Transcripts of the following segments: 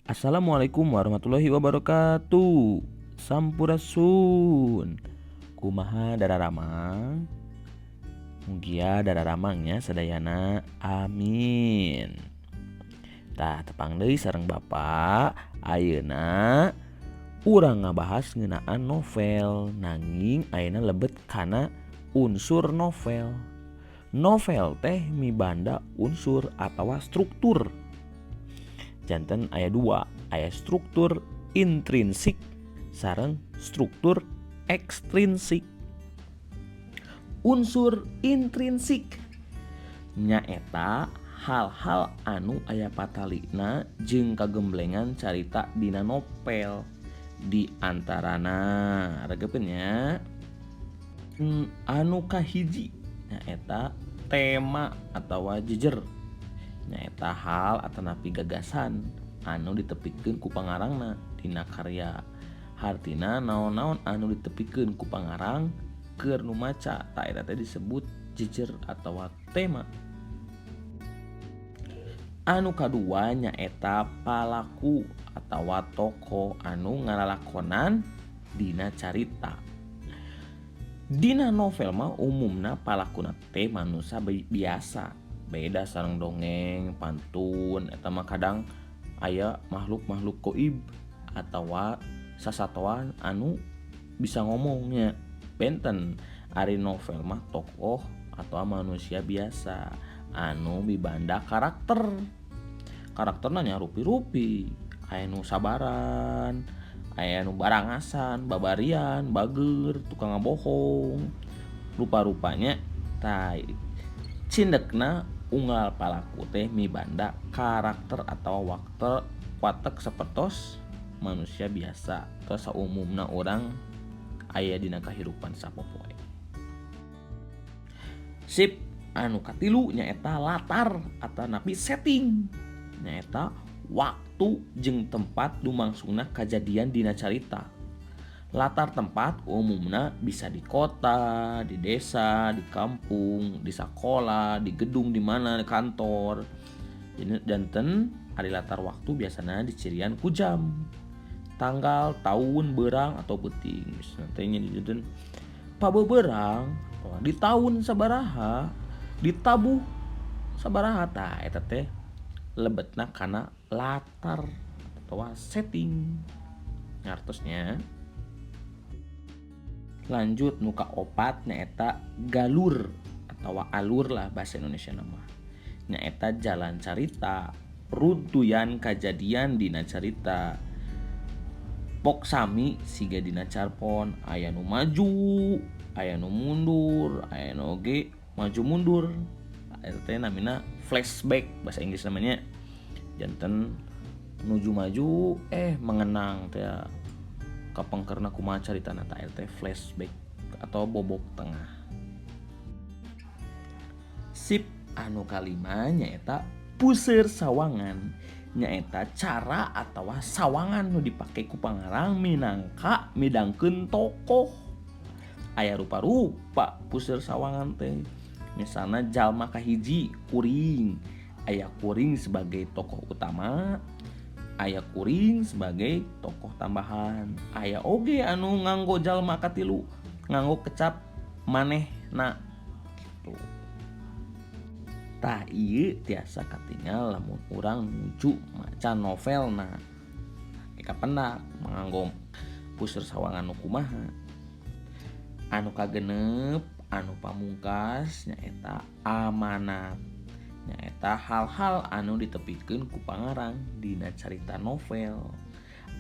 Assalamualaikum warahmatullahi wabarakatuh. Sampurasun. Kumaha dararamang? Mugia dararamangnya sadayana. Amin. Tah tepang deui sareng Bapak. Ayeuna urang ngabahas ngeunaan novel, nanging ayeuna lebet kana unsur novel. Novel teh mibanda unsur atawa struktur. Janten aya 2, aya struktur intrinsik sareng struktur ekstrinsik. Unsur intrinsik nyaeta hal-hal anu aya patalina jeung kagemblengan carita dina novel. Di antarana regepeun nya anu kahiji nyaeta tema atawa jejer, nyaeta hal atanapi gagasan anu ditepikeun ku pangarangna dina karya. Hartina naon-naon anu ditepikeun ku pangarang keur nu maca, ta eta teh disebut jejer atawa tema. Anu kadua nyaeta palaku atawa tokoh anu ngalalakonan dina carita. Dina novel mah umumna palakuna teh manusia biasa, beda sareng dongeng, pantun, eta mah kadang aya makhluk-makhluk goib atawa sasatoan anu bisa ngomongnya. Benten ari novel mah tokoh atau manusia biasa anu mibanda karakter. Karakterna nya rupi-rupi, aya nu sabaran, aya nu barangasan, babarian, bager, tukang ngabohong, rupa-rupanya. Tah cindekna unggal palaku teh mibanda karakter atau watek sapertos manusia biasa atau saumumna orang aya dina kahirupan sapopoe. Sip, anu katilu nyaeta latar atanapi setting, nyaeta waktu jeung tempat lumangsungna kajadian dina carita. Latar tempat umumna bisa di kota, di desa, di kampung, di sekolah, di gedung di mana, di kantor. Janten ari latar waktu biasana dicirian ku jam, tanggal, tahun, berang atau beuting. Misalnya teh nya dijieun pabeberang di tahun sabaraha, di tabuh sabaraha. Tah eta teh lebetna kana latar atawa setting. Ngartosnya lanjut nuka opat nyaeta galur atau alur lah bahasa Indonesia nama. Nyaeta jalan carita, runtuyan kajadian dina carita. Pok sami siga dina carpon, aya nu maju, aya nu mundur, aya nu oge maju mundur. Eta teh namina flashback bahasa Inggris namanya. Janten nuju maju mengenang teh kapengkerna kumaha caritana ta eta flashback atau bobok tengah. Sip, anu kalima nyaeta puseur sawangan, nyaeta cara atawa sawangan nu dipake ku pangarang minangka midangkeun tokoh. Aya rupa-rupa puseur sawangan teh. Misalna jalma kahiji kuring, aya kuring sebagai tokoh utama, aya kuring sebagai tokoh tambahan, aya oge anu nganggo jalma katilu, nganggo kecap manehna gitu. Tah ieu tiasa katingal lamun urang nuju maca novelna. Kapendak manganggo puseur sawangan nu kumaha. Anu kagenep, anu pamungkas nyaeta amanat. Nyaeta hal-hal anu ditepikeun ku pangarang dina carita novel.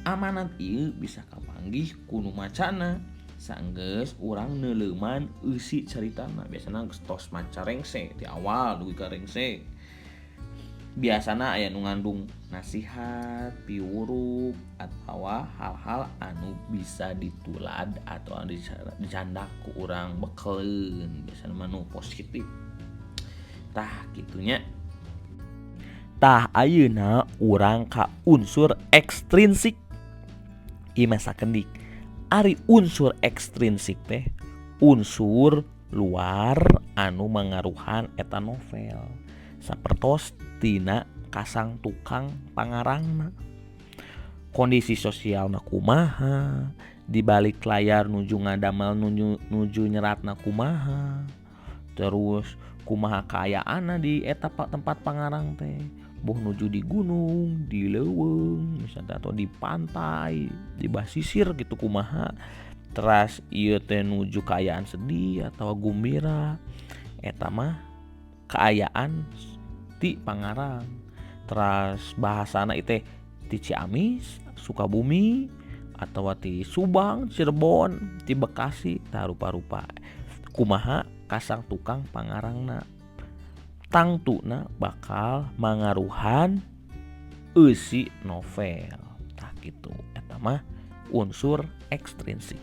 Amanat ieu bisa kapanggih ku nu macana saenggeus urang neuleuman eusi caritana. Biasana geus tos maca rengse di awal dugi ka rengse. Biasana aya nu ngandung nasihat, piwurug atawa hal-hal anu bisa ditulad atau dicandak ku urang bekeleun. Biasana mah nu positif. Tah gitunya. Tah ayeuna urang ka unsur ekstrinsik. Ieu mah sakendik. Ari unsur ekstrinsik teh unsur luar anu mangaruhan eta novel. Sapertos tina kasang tukang pangarangna. kondisi sosial na kumaha, di balik layar nuju ngadamel nuju nyeratna kumaha, terus kumaha kaayaan di eta tempat pangarang teh, boh nuju di gunung, di leuweung misalnya atau di pantai, di basisir gitu kumaha. Teras ieu teh nuju kaayaan sedih atau gembira, eta mah kaayaan ti pangarang. Teras bahasana itu ti Ciamis, Sukabumi, atau ti Subang, Cirebon, ti Bekasi, tah rupa-rupa kumaha kasang tukang pangarangna. Tangtuna bakal mangaruhan eusi novel. Tah gitu. Eta mah unsur ekstrinsik.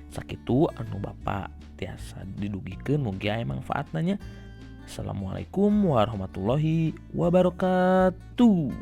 Sakitu anu Bapak tiasa didugikeun mugi aya manfaatna nya. Assalamualaikum warahmatullahi wabarakatuh.